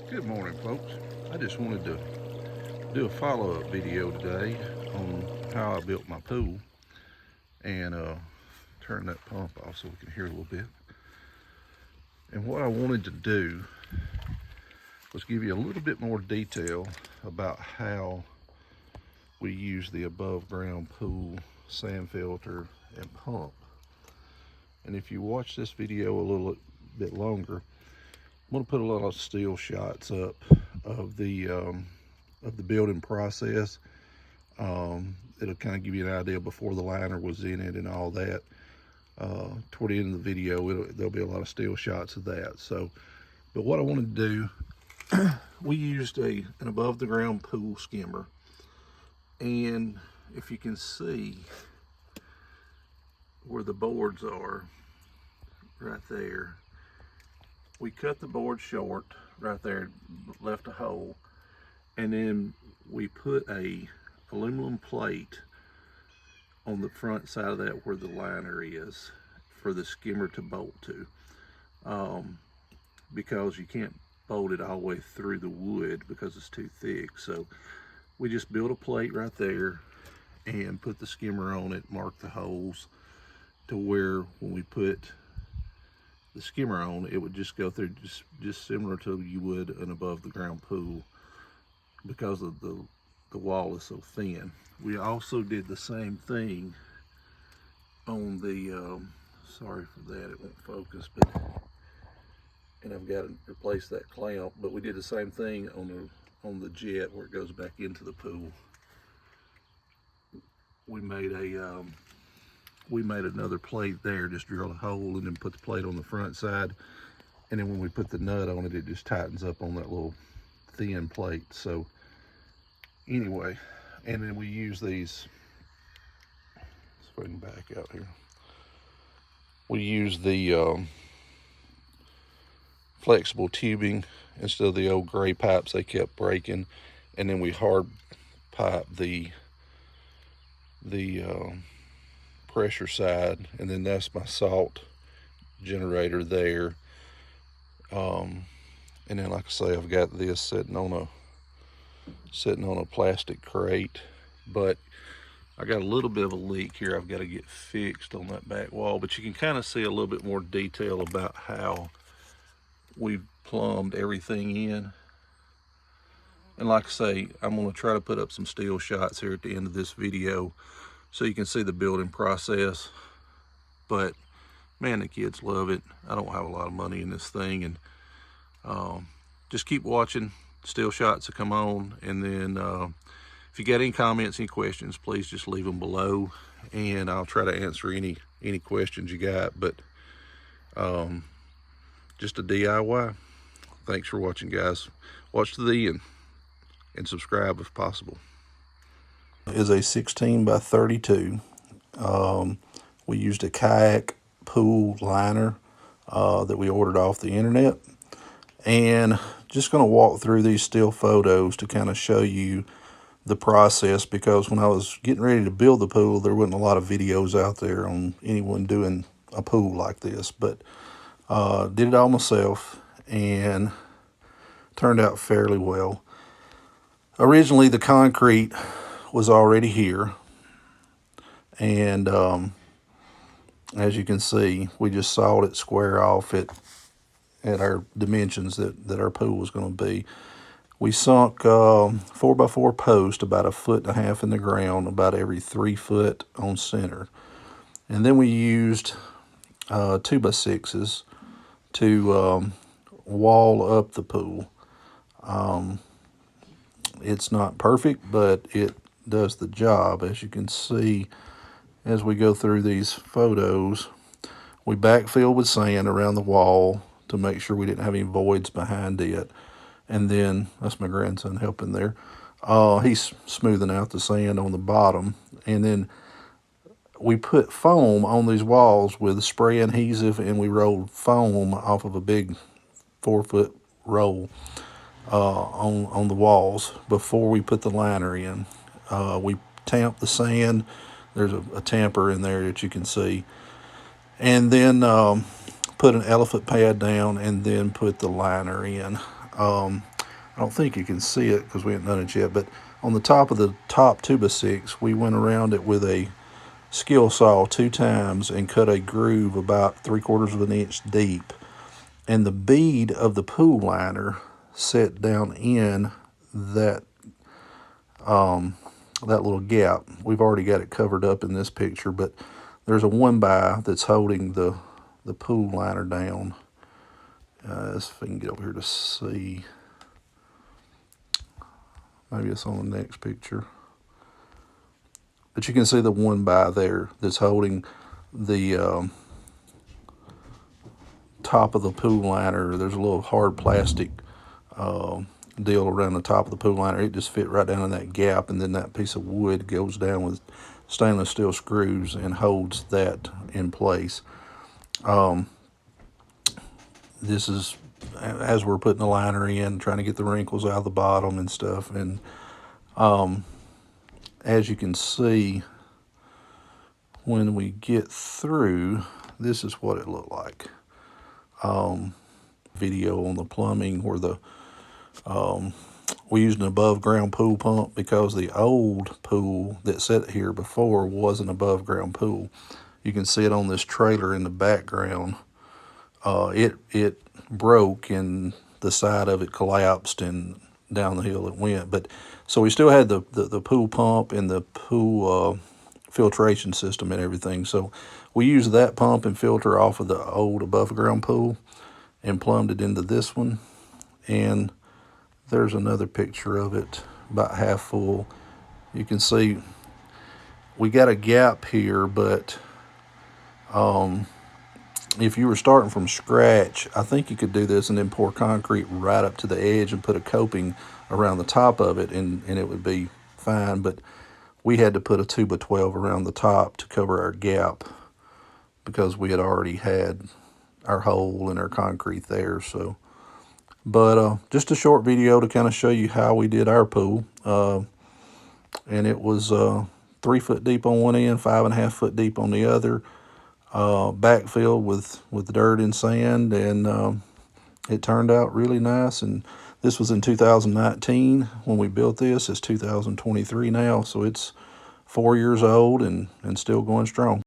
Good morning, folks. I just wanted to do a follow-up video today on how I built my pool and turn that pump off so we can hear a little bit. And what I wanted to do was give you a little bit more detail about how we use the above ground pool sand filter and pump. And if you watch this video a little bit longer, I'm going to put a lot of still shots up of the building process. It'll kind of give you an idea before the liner was in it and all that. Toward the end of the video, there'll be a lot of still shots of that. So, but what I wanted to do, we used an above the ground pool skimmer, and if you can see where the boards are, right there, we cut the board short right there, left a hole, and then we put a aluminum plate on the front side of that where the liner is for the skimmer to bolt to, because you can't bolt it all the way through the wood because it's too thick. So we just built a plate right there and put the skimmer on it, marked the holes to where when we put the skimmer on, it would just go through just similar to you would an above the ground pool because of the wall is so thin. We also did the same thing on the sorry for that, it won't focus, but and I've got to replace that clamp, but we did the same thing on the jet where it goes back into the pool. We made another plate there, just drilled a hole and then put the plate on the front side, and then when we put the nut on it, it just tightens up on that little thin plate. So anyway, and then we use these, let's go ahead and back out here. We use the flexible tubing instead of the old gray pipes they kept breaking, and then we hard pipe the pressure side, and then that's my salt generator there. And then, like I say, I've got this sitting on a plastic crate, but I got a little bit of a leak here I've got to get fixed on that back wall. But you can kind of see a little bit more detail about how we've plumbed everything in. And like I say, I'm going to try to put up some still shots here at the end of this video so you can see the building process. But man, the kids love it. I don't have a lot of money in this thing, and just keep watching. Still shots will come on, and then if you got any comments, any questions, please just leave them below, and I'll try to answer any questions you got. But just a DIY. Thanks for watching, guys. Watch to the end and subscribe if possible. Is a 16 by 32. We used a kayak pool liner that we ordered off the internet, and just going to walk through these still photos to kind of show you the process, because when I was getting ready to build the pool, there wasn't a lot of videos out there on anyone doing a pool like this, but did it all myself and turned out fairly well. Originally the concrete was already here, and as you can see, we just sawed it square off at our dimensions that our pool was going to be. We sunk 4x4 post about 1.5 feet in the ground, about every 3 foot on center, and then we used 2x6s to wall up the pool. It's not perfect, but it does the job. As you can see as we go through these photos, we backfilled with sand around the wall to make sure we didn't have any voids behind it. And then, that's my grandson helping there, he's smoothing out the sand on the bottom. And then we put foam on these walls with spray adhesive, and we rolled foam off of a big 4-foot roll on the walls before we put the liner in. We tamped the sand. There's a tamper in there that you can see. And then put an elephant pad down, and then put the liner in. I don't think you can see it because we haven't done it yet, but on the top of the top 2x6, we went around it with a skill saw 2 times and cut a groove about 3/4 of an inch deep. And the bead of the pool liner set down in that that little gap. We've already got it covered up in this picture, but there's a 1x that's holding the pool liner down. Let's see if we can get over here to see. Maybe it's on the next picture. But you can see the 1x there that's holding the top of the pool liner. There's a little hard plastic deal around the top of the pool liner. It just fit right down in that gap, and then that piece of wood goes down with stainless steel screws and holds that in place. This is as we're putting the liner in, trying to get the wrinkles out of the bottom and stuff. And as you can see, when we get through, this is what it looked like. Video on the plumbing where the we used an above ground pool pump because the old pool that sat here before was an above ground pool. You can see it on this trailer in the background. It broke and the side of it collapsed and down the hill it went. But so we still had the pool pump and the pool filtration system and everything. So we used that pump and filter off of the old above ground pool and plumbed it into this one. And there's another picture of it about half full. You can see we got a gap here, but if you were starting from scratch, I think you could do this and then pour concrete right up to the edge and put a coping around the top of it, and it would be fine. But we had to put a 2x12 around the top to cover our gap because we had already had our hole and our concrete there. So, but just a short video to kind of show you how we did our pool. And it was 3 foot deep on one end, 5.5 foot deep on the other. Backfilled with dirt and sand, and it turned out really nice. And this was in 2019 when we built this. It's 2023 now, so it's 4 years old and still going strong.